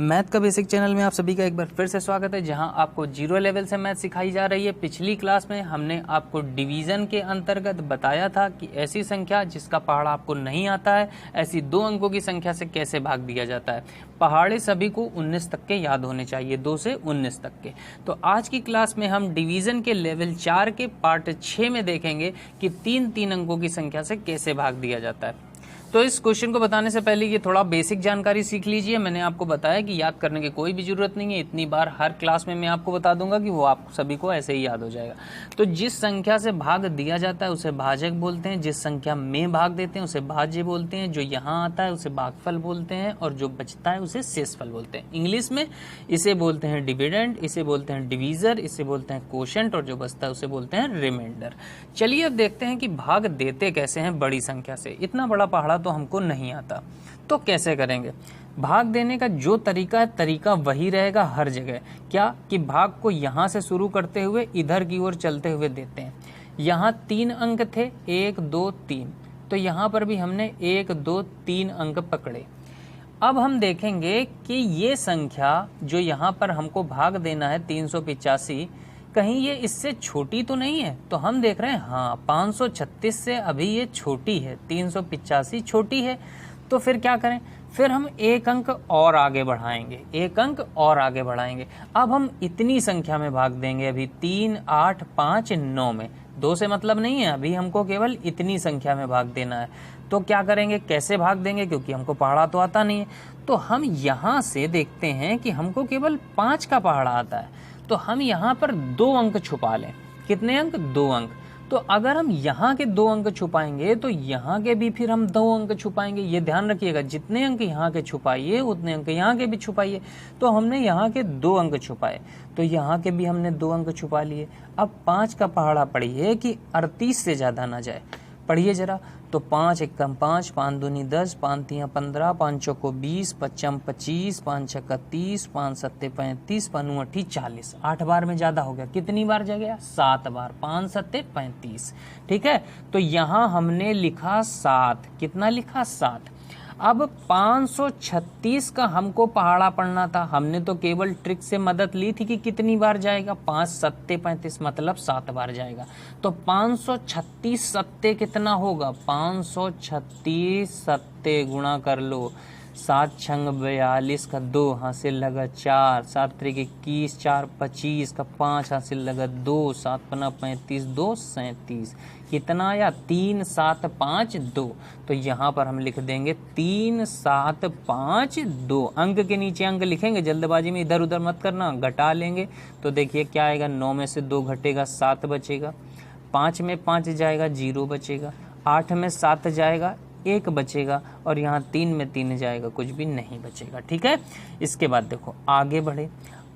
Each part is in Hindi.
मैथ का बेसिक चैनल में आप सभी का एक बार फिर से स्वागत है, जहां आपको जीरो लेवल से मैथ सिखाई जा रही है। पिछली क्लास में हमने आपको डिवीज़न के अंतर्गत बताया था कि ऐसी संख्या जिसका पहाड़ा आपको नहीं आता है, ऐसी 2 अंकों की संख्या से कैसे भाग दिया जाता है। पहाड़े सभी को 19 तक के याद होने चाहिए, 2 से 19 तक के। तो आज की क्लास में हम डिवीज़न के लेवल 4 के पार्ट 6 में देखेंगे कि 3 अंकों की संख्या से कैसे भाग दिया जाता है। तो इस क्वेश्चन को बताने से पहले ये थोड़ा बेसिक जानकारी सीख लीजिए। मैंने आपको बताया कि याद करने की कोई भी जरूरत नहीं है, इतनी बार हर क्लास में मैं आपको बता दूंगा कि वो आप सभी को ऐसे ही याद हो जाएगा। तो जिस संख्या से भाग दिया जाता है उसे भाजक बोलते हैं, जिस संख्या में भाग देते हैं उसे भाज्य बोलते हैं, जो यहाँ आता है उसे भागफल बोलते हैं और जो बचता है उसे शेषफल बोलते हैं। इंग्लिश में इसे बोलते हैं डिविडेंड, इसे बोलते हैं डिवीजर, इसे बोलते हैं कोशेंट और जो बचता है उसे बोलते हैं रिमाइंडर। चलिए अब देखते हैं कि भाग देते कैसे हैं बड़ी संख्या से। इतना बड़ा पहाड़ा तो हमको नहीं आता, तो कैसे करेंगे। भाग देने का जो तरीका है, तरीका वही रहेगा हर जगह। क्या कि भाग को यहाँ से शुरू करते हुए इधर की ओर चलते हुए देते हैं। यहाँ 3 अंक थे, 1 2 3, तो यहाँ पर भी हमने 1 2 3 अंक पकड़े। अब हम देखेंगे कि ये संख्या जो यहाँ पर हमको भाग देना है 385, कहीं ये इससे छोटी तो नहीं है। तो हम देख रहे हैं हाँ 536 से अभी ये छोटी है, 385 छोटी है। तो फिर क्या करें, फिर हम 1 अंक और आगे बढ़ाएंगे, 1 अंक और आगे बढ़ाएंगे। अब हम इतनी संख्या में भाग देंगे, अभी 3 8 5 9 में। 2 से मतलब नहीं है, अभी हमको केवल इतनी संख्या में भाग देना है। तो क्या करेंगे, कैसे भाग देंगे, क्योंकि हमको पहाड़ा तो आता नहीं है। तो हम यहाँ से देखते हैं कि हमको केवल 5 का पहाड़ा आता है, तो हम यहाँ पर 2 अंक छुपा लें। कितने अंक, 2 अंक। तो अगर हम यहाँ के 2 अंक छुपाएंगे तो यहाँ के भी फिर हम 2 अंक छुपाएंगे। ये ध्यान रखिएगा, जितने अंक यहाँ के छुपाइए उतने अंक यहाँ के भी छुपाइए। तो हमने यहाँ के 2 अंक छुपाए, तो यहाँ के भी हमने 2 अंक छुपा लिए। अब 5 का पहाड़ा पढ़िए कि 38 से ज्यादा ना जाए। पढ़िए जरा, तो 5 एकम 5, 5 दूनी 10, 5 तियां 15, 5 चौको 20, 5 25, 5 छक्का 30, 5 सत्ते 35, 5 नौ 40। 8 बार में ज्यादा हो गया, कितनी बार जा गया, 7 बार, 5 सत्ते 35। ठीक है, तो यहाँ हमने लिखा 7। कितना लिखा, 7। अब 536 का हमको पहाड़ा पढ़ना था। हमने तो केवल ट्रिक से मदद ली थी कि कितनी बार जाएगा, 5 सत्ते 35 मतलब 7 बार जाएगा। तो 536 सत्ते कितना होगा, 536 सत्ते गुणा कर लो। 7 छंग 42 का 2 हासिल लगा 4, 7 त्रिक 21, 4 25 का 5 हासिल लगा 2, 7 पना 35, 2 37। कितना आया, 3 7 5 2। तो यहाँ पर हम लिख देंगे 3 7 5 2। अंक के नीचे अंक लिखेंगे, जल्दबाजी में इधर उधर मत करना, घटा लेंगे। तो देखिए क्या आएगा, 9 में से 2 घटेगा 7 बचेगा, 5 में 5 जाएगा 0 बचेगा, 8 में 7 जाएगा 1 बचेगा, और यहाँ 3 में 3 जाएगा कुछ भी नहीं बचेगा। ठीक है, इसके बाद देखो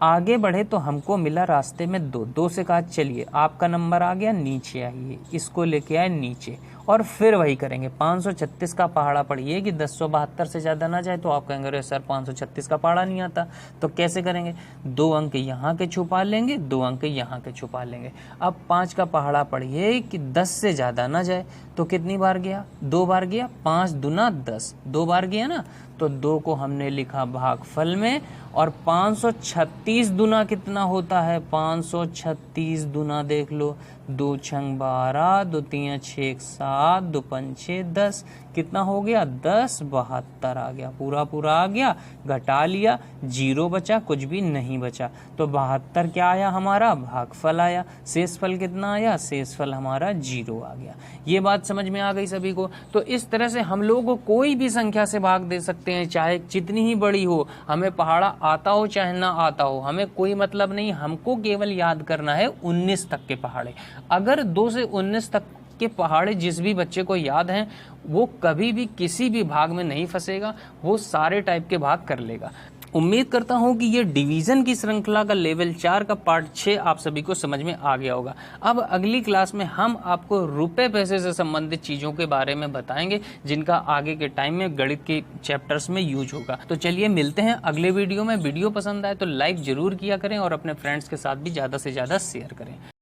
आगे बढ़े तो हमको मिला रास्ते में 2 से कहा चलिए आपका नंबर आ गया, नीचे आइए, इसको लेके आए नीचे, और फिर वही करेंगे। 536 का पहाड़ा पढ़िए कि 1072 से ज्यादा ना जाए। तो आप कहेंगे अरे सर 536 का पहाड़ा नहीं आता, तो कैसे करेंगे, 2 अंक यहाँ के छुपा लेंगे, 2 अंक यहाँ के छुपा लेंगे। अब 5 का पहाड़ा पढ़िए कि 10 से ज्यादा ना जाए। तो कितनी बार गया, 2 बार गया, 5 दूना 10, 2 बार गया ना। तो 2 को हमने लिखा भागफल में, और 536 दूना कितना होता है, 536 दूना देख लो, 2 छंग 12, 2 तियां 6 7, 2 पंचे 10। कितना हो गया, 10 72 आ गया, पूरा आ गया। घटा लिया, 0 बचा, कुछ भी नहीं बचा। तो 72 क्या आया हमारा, भागफल आया। शेषफल कितना आया, शेषफल हमारा 0 आ गया। ये बात समझ में आ गई सभी को। तो इस तरह से हम लोग कोई भी संख्या से भाग दे सकते हैं, चाहे जितनी ही बड़ी हो। हमें पहाड़ा आता हो चाहे ना आता हो, हमें कोई मतलब नहीं। हमको केवल याद करना है 19 तक के पहाड़े। अगर 2 से 19 तक के पहाड़े जिस भी बच्चे को याद हैं, वो कभी भी किसी भी भाग में नहीं फंसेगा, वो सारे टाइप के भाग कर लेगा। उम्मीद करता हूं कि ये डिवीजन की श्रृंखला का लेवल 4 का पार्ट 6 आप सभी को समझ में आ गया होगा। अब अगली क्लास में हम आपको रुपए पैसे से संबंधित चीजों के बारे में बताएंगे, जिनका आगे के टाइम में गणित के चैप्टर्स में यूज होगा। तो चलिए मिलते हैं अगले वीडियो में। वीडियो पसंद आए तो लाइक जरूर किया करें और अपने फ्रेंड्स के साथ भी ज्यादा से ज्यादा शेयर करें।